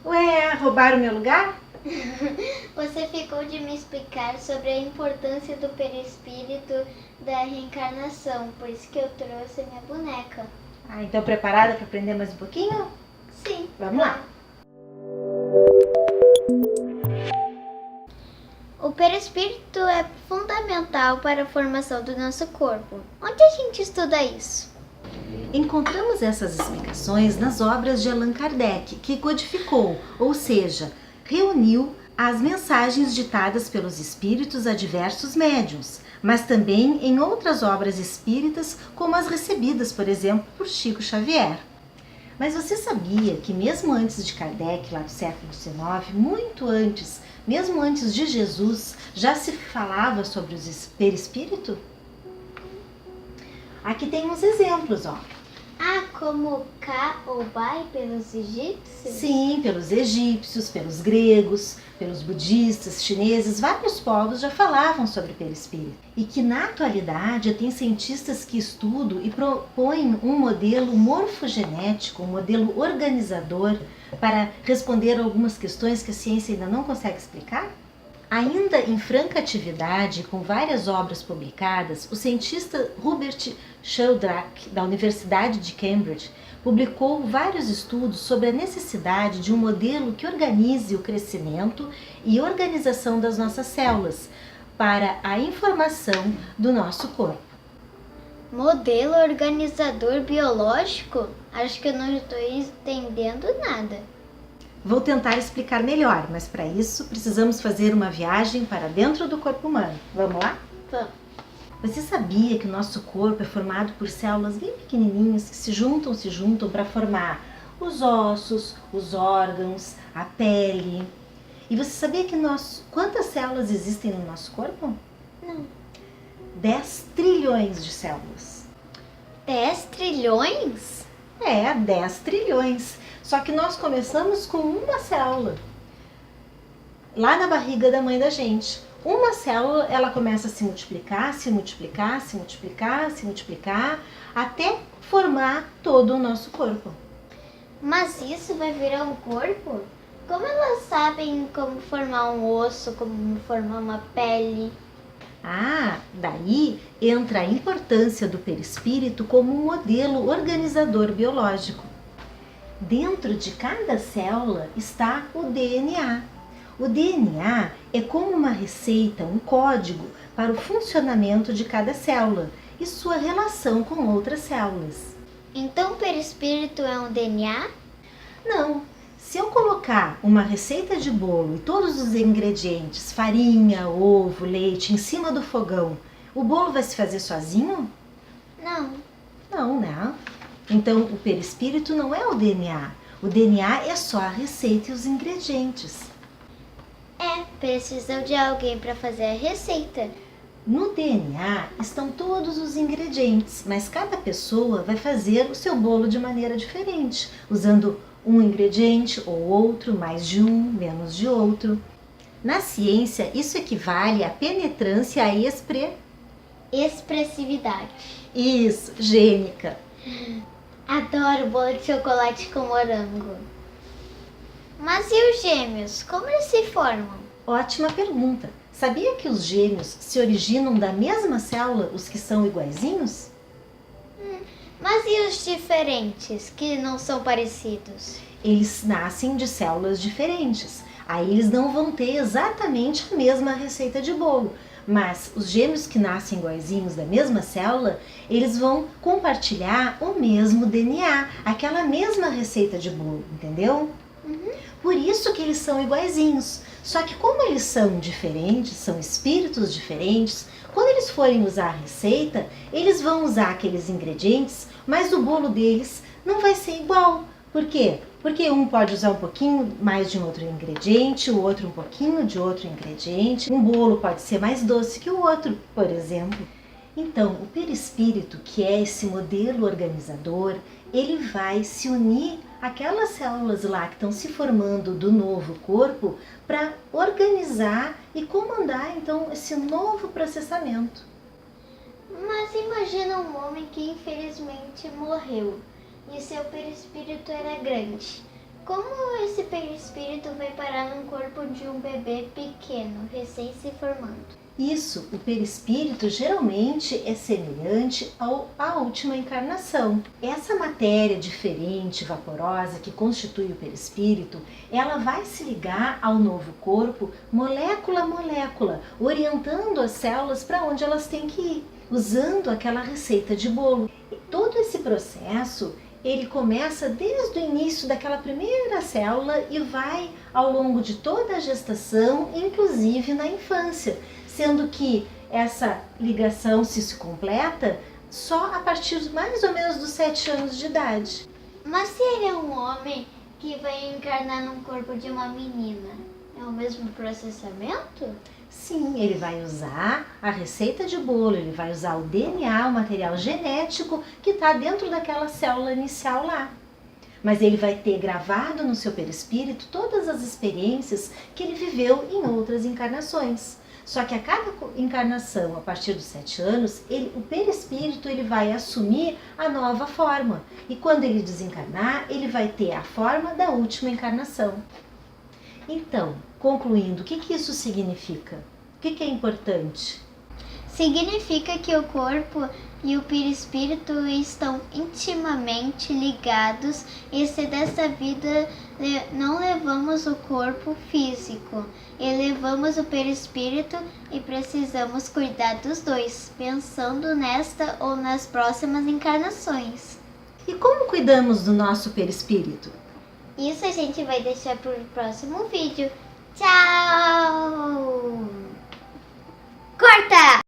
Ué, roubaram meu lugar? Você ficou de me explicar sobre a importância do perispírito da reencarnação, por isso que eu trouxe a minha boneca. Ah, então preparada para aprender mais um pouquinho? Sim. Vamos lá. O perispírito é fundamental para a formação do nosso corpo. Onde a gente estuda isso? Encontramos essas explicações nas obras de Allan Kardec, que codificou, ou seja, reuniu as mensagens ditadas pelos espíritos a diversos médiuns, mas também em outras obras espíritas, como as recebidas, por exemplo, por Chico Xavier. Mas você sabia que mesmo antes de Kardec, lá do século XIX, muito antes, mesmo antes de Jesus, já se falava sobre o perispírito? Aqui tem uns exemplos, ó. Como Ka ou Bai pelos egípcios? Sim, pelos egípcios, pelos gregos, pelos budistas, chineses, vários povos já falavam sobre perispírito. E que na atualidade tem cientistas que estudam e propõem um modelo morfogenético, um modelo organizador para responder a algumas questões que a ciência ainda não consegue explicar? Ainda em franca atividade, com várias obras publicadas, o cientista Hubert Sheldrake, da Universidade de Cambridge, publicou vários estudos sobre a necessidade de um modelo que organize o crescimento e organização das nossas células para a informação do nosso corpo. Modelo organizador biológico? Acho que eu não estou entendendo nada. Vou tentar explicar melhor, mas para isso precisamos fazer uma viagem para dentro do corpo humano. Vamos lá? Vamos. Você sabia que o nosso corpo é formado por células bem pequenininhas que se juntam para formar os ossos, os órgãos, a pele? E você sabia que quantas células existem no nosso corpo? Não. 10 trilhões de células. 10 trilhões? 10 trilhões. Só que nós começamos com uma célula, lá na barriga da mãe da gente. Uma célula, ela começa a se multiplicar, até formar todo o nosso corpo. Mas isso vai virar um corpo? Como elas sabem como formar um osso, como formar uma pele? Daí entra a importância do perispírito como um modelo organizador biológico. Dentro de cada célula está o DNA. O DNA é como uma receita, um código para o funcionamento de cada célula e sua relação com outras células. Então o perispírito é um DNA? Não. Se eu colocar uma receita de bolo e todos os ingredientes, farinha, ovo, leite, em cima do fogão, o bolo vai se fazer sozinho? Não. Não, né? Então, o perispírito não é o DNA. O DNA é só a receita e os ingredientes. Precisam de alguém para fazer a receita. No DNA estão todos os ingredientes, mas cada pessoa vai fazer o seu bolo de maneira diferente, usando um ingrediente ou outro, mais de um, menos de outro. Na ciência, isso equivale à penetrância e à Expressividade. Isso, gênica. Adoro bolo de chocolate com morango. Mas e os gêmeos? Como eles se formam? Ótima pergunta. Sabia que os gêmeos se originam da mesma célula, os que são iguaizinhos? Mas e os diferentes, que não são parecidos? Eles nascem de células diferentes. Aí eles não vão ter exatamente a mesma receita de bolo. Mas os gêmeos que nascem iguaizinhos da mesma célula, eles vão compartilhar o mesmo DNA, aquela mesma receita de bolo, entendeu? Por isso que eles são iguaizinhos. Só que como eles são diferentes, são espíritos diferentes, quando eles forem usar a receita, eles vão usar aqueles ingredientes, mas o bolo deles não vai ser igual. Por quê? Porque um pode usar um pouquinho mais de um outro ingrediente, o outro um pouquinho de outro ingrediente. Um bolo pode ser mais doce que o outro, por exemplo. Então, o perispírito, que é esse modelo organizador, ele vai se unir àquelas células lá que estão se formando do novo corpo para organizar e comandar, então, esse novo processamento. Mas imagina um homem que infelizmente morreu e seu perispírito era grande. Como esse perispírito vai parar no corpo de um bebê pequeno, recém se formando? Isso, o perispírito geralmente é semelhante à última encarnação. Essa matéria diferente, vaporosa, que constitui o perispírito, ela vai se ligar ao novo corpo molécula a molécula, orientando as células para onde elas têm que ir, usando aquela receita de bolo. E todo esse processo, ele começa desde o início daquela primeira célula e vai ao longo de toda a gestação, inclusive na infância, sendo que essa ligação se completa só a partir mais ou menos dos 7 anos de idade. Mas se ele é um homem que vai encarnar num corpo de uma menina, é o mesmo processamento? Sim, ele vai usar a receita de bolo, ele vai usar o DNA, o material genético que está dentro daquela célula inicial lá. Mas ele vai ter gravado no seu perispírito todas as experiências que ele viveu em outras encarnações. Só que a cada encarnação, a partir dos 7 anos, o perispírito ele vai assumir a nova forma. E quando ele desencarnar, ele vai ter a forma da última encarnação. Então, concluindo, o que isso significa? O que é importante? Significa que o corpo e o perispírito estão intimamente ligados e se desta vida não levamos o corpo físico e levamos o perispírito e precisamos cuidar dos dois, pensando nesta ou nas próximas encarnações. E como cuidamos do nosso perispírito? Isso a gente vai deixar para o próximo vídeo. Tchau! Corta!